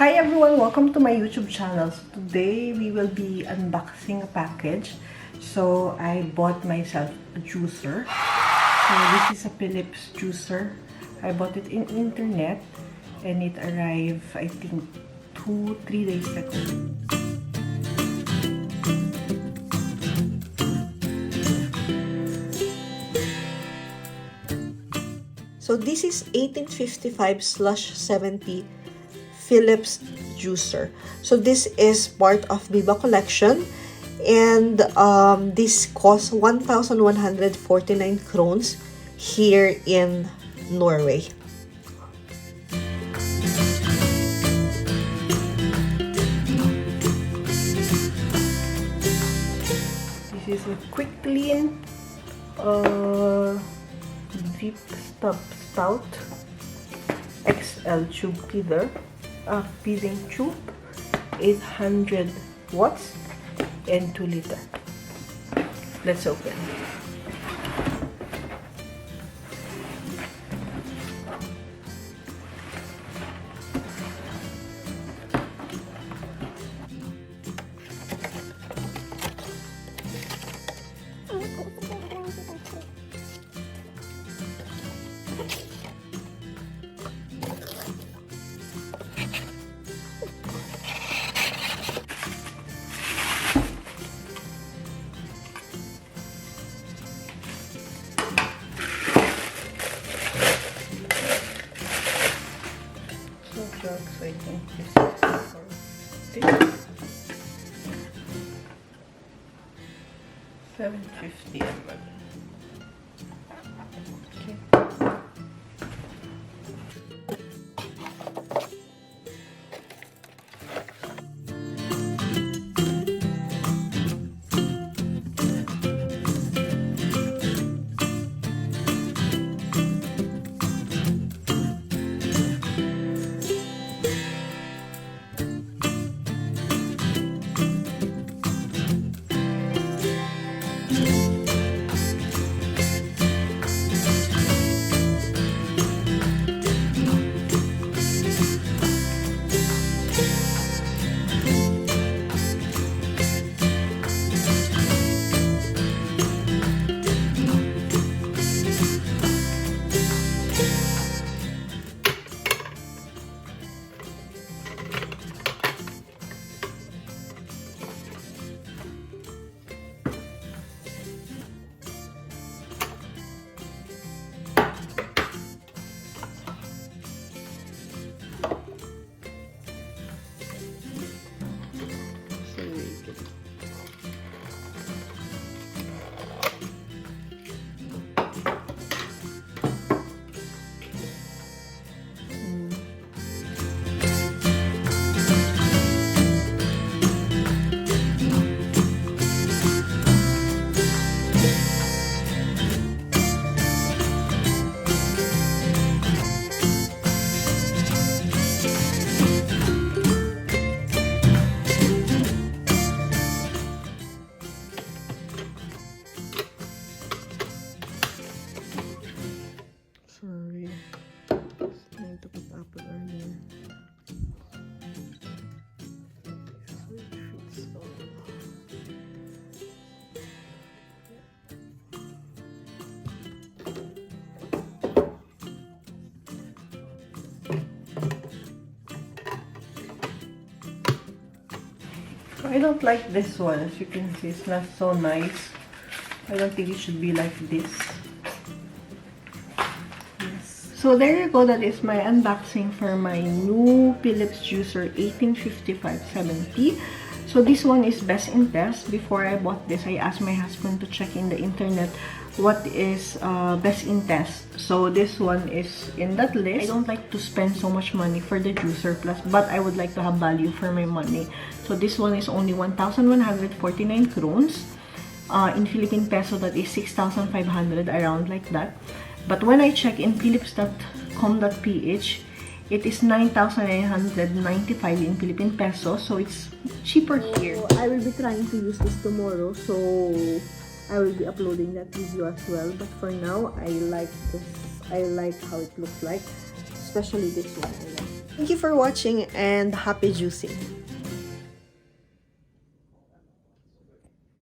Hi everyone, welcome to my YouTube channel. So today we will be unboxing a package. So I bought myself a juicer. So this is a Philips juicer. I bought it in internet and it arrived I think 2-3 days ago. So this is 1855/70 Philips juicer. So this is part of Viva collection, and this costs 1,149 crowns here in Norway. This is a quick clean deep spout XL tube feeder. Feeding tube, 800 watts and 2 liter. Let's open. So I think this is for this. 750 ml. Okay. Sorry, trying to put apple earlier. So it fits all. I don't like this one. As you can see, it's not so nice. I don't think it should be like this. So there you go, that is my unboxing for my new Philips juicer 1855/70. So this one is best in test. Before I bought this, I asked my husband to check in the internet what is best in test. So this one is in that list. I don't like to spend so much money for the juicer plus, but I would like to have value for my money. So this one is only 1,149 crowns. In Philippine peso, that is 6,500, around like that. But when I check in philips.com.ph, it is 9,995 in Philippine peso, so it's cheaper here. So I will be trying to use this tomorrow, so I will be uploading that video as well. But for now, I like this. I like how it looks like, especially this one. I like. Thank you for watching and happy juicing!